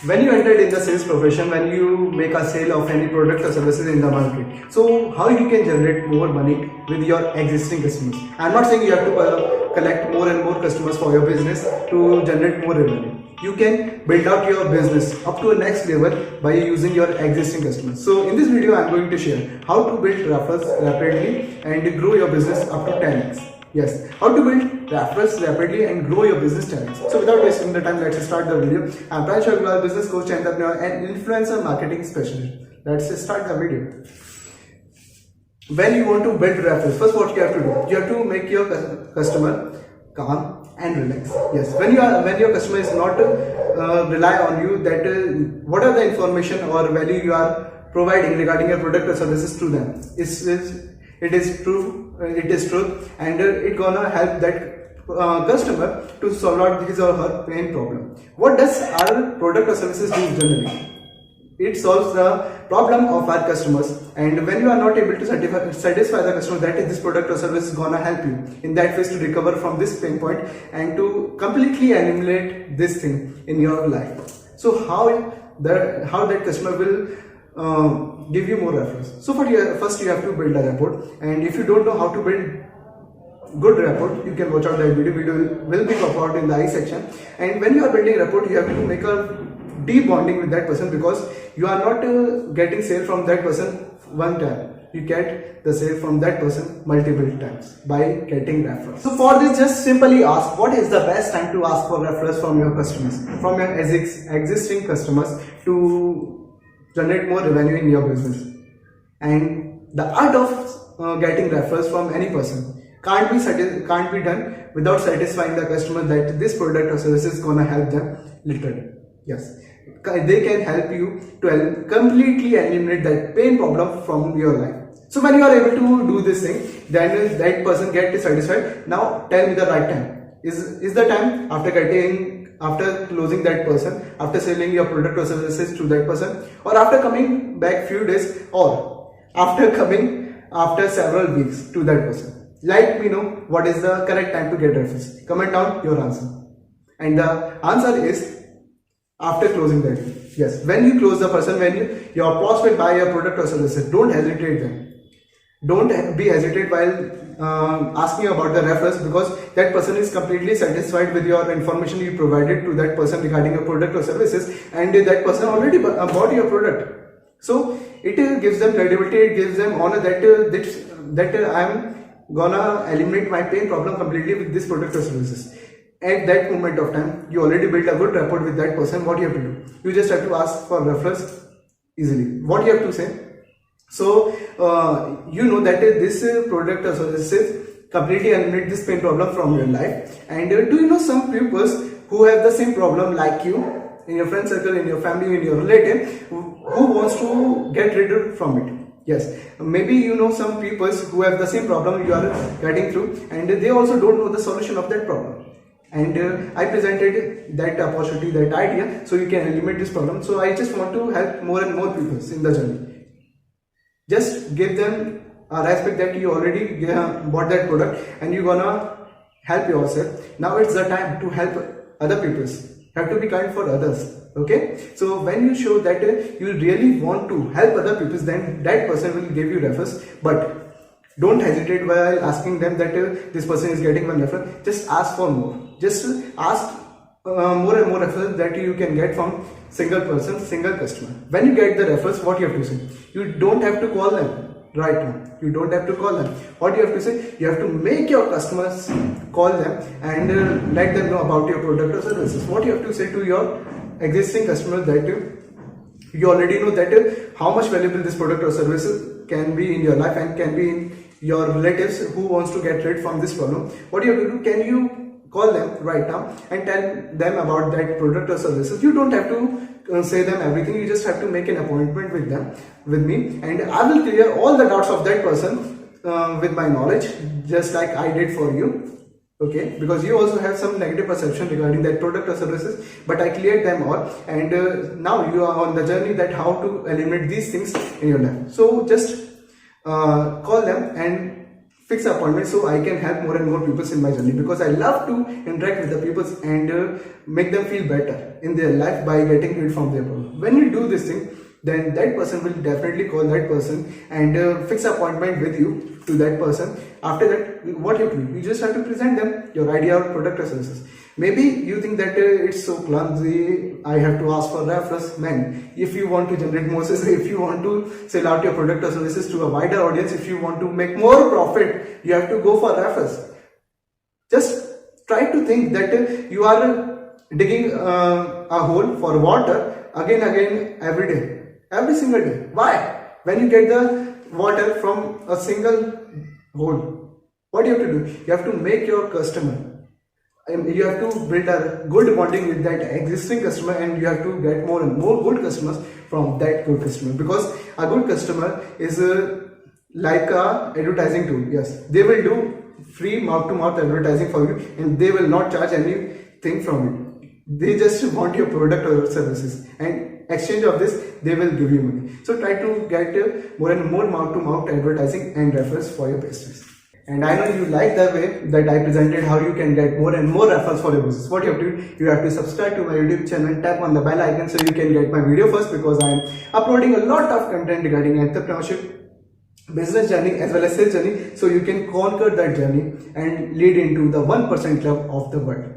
When you entered in the sales profession, when you make a sale of any product or services in the market, so how you can generate more money with your existing customers? I'm not saying you have to collect more and more customers for your business to generate more revenue. You can build out your business up to a next level by using your existing customers. So in this video, I'm going to share how to build referrals rapidly and grow your business up to 10x. Yes, how to build referrals rapidly and grow your business 10x. So without wasting the time, let's start the video. I'm Pransh Agarwal, business coach, entrepreneur and influencer marketing specialist. Let's start the video. When you want to build referrals, first what you have to do, you have to make your customer calm and relax. Yes, when your customer is not rely on you, that what are the information or value you are providing regarding your product or services to them. It is true, and it gonna help that customer to solve out his or her pain problem. What does our product or services do generally? It solves the problem of our customers, and when you are not able to satisfy the customer that this product or service is gonna help you in that phase to recover from this pain point and to completely eliminate this thing in your life. So how that customer will give you more referrals. So first you have to build a rapport, and if you don't know how to build good rapport, you can watch out that video will be popped out in the I section. And when you are building rapport, you have to make a deep bonding with that person, because you are not getting sale from that person one time. You get the sale from that person multiple times by getting referrals. So for this, just simply ask, what is the best time to ask for referrals from your customers, from your existing customers, to generate more revenue in your business. And the art of getting referrals from any person can't be done without satisfying the customer that this product or service is gonna help them literally. Yes, they can help you to completely eliminate that pain problem from your life. So when you are able to do this thing, then that person gets satisfied. Now tell me the right time. Is the time after closing that person, after selling your product or services to that person, or after coming back few days, or after coming after several weeks to that person? Let me know what is the correct time to get referrals. Comment down your answer. And the answer is after closing that deal. Yes, when you close the person, when your prospect buy your product or services, don't hesitate them. Don't be hesitate while asking about the referrals, because that person is completely satisfied with your information you provided to that person regarding your product or services, and that person already bought your product. So it gives them credibility, it gives them honor that I am gonna eliminate my pain problem completely with this product or services. At that moment of time, you already built a good rapport with that person. What you have to do? You just have to ask for referrals easily. What you have to say? So you know that this product or services completely eliminate this pain problem from your life. And do you know some people who have the same problem like you in your friend circle, in your family, in your relative, who wants to get rid from it? Yes, maybe you know some people who have the same problem you are getting through, and they also don't know the solution of that problem. And I presented that opportunity, that idea, so you can eliminate this problem. So I just want to help more and more people in the journey. Just give them a respect that you already bought that product and you're gonna help yourself. Now it's the time to help other people. You have to be kind for others. Okay, so when you show that you really want to help other people, then that person will give you referrals. But don't hesitate while asking them that this person is getting one referral. Just ask for more. Just ask more and more referrals that you can get from single person, single customer. When you get the referrals, what you have to say? You don't have to call them right now. You don't have to call them. What you have to say? You have to make your customers call them and let them know about your product or services. What you have to say to your existing customer, that you already know that how much valuable this product or services can be in your life and can be in your relatives who wants to get rid from this problem. What you have to do? Can you call them right now and tell them about that product or services? You don't have to say them everything. You just have to make an appointment with them, with me, and I will clear all the doubts of that person with my knowledge, just like I did for you. Okay, because you also have some negative perception regarding that product or services, but I cleared them all, and now you are on the journey that how to eliminate these things in your life. So just call them and fix appointment so I can help more and more people in my journey, because I love to interact with the people and make them feel better in their life by getting rid from their problem. When you do this thing, then that person will definitely call that person and fix appointment with you to that person. After that, what you do, you just have to present them your idea or product or services. Maybe you think that it's so clumsy, I have to ask for referrals. Man, if you want to generate more sales, if you want to sell out your product or services to a wider audience, if you want to make more profit, you have to go for referrals. Just try to think that you are digging a hole for water again every day, every single day. Why? When you get the water from a single hole, what you have to do? You have to make your customer. You have to build a good bonding with that existing customer, and you have to get more and more good customers from that good customer, because a good customer is like a advertising tool. Yes, they will do free mouth-to-mouth advertising for you, and they will not charge anything from it. They just want your product or services, and exchange of this they will give you money. So try to get more and more mouth-to-mouth advertising and referrals for your business. And I know you like the way that I presented how you can get more and more referrals for your business. What you have to do, you have to subscribe to my YouTube channel, tap on the bell icon so you can get my video first, because I am uploading a lot of content regarding entrepreneurship, business journey as well as sales journey, so you can conquer that journey and lead into the 1% club of the world.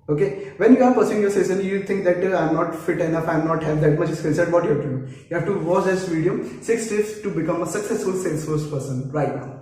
Okay, when you are pursuing your sales journey, you think that I'm not fit enough, I'm not have that much skill set. What you have to do, you have to watch this video, 6 tips to become a successful Salesforce person right now.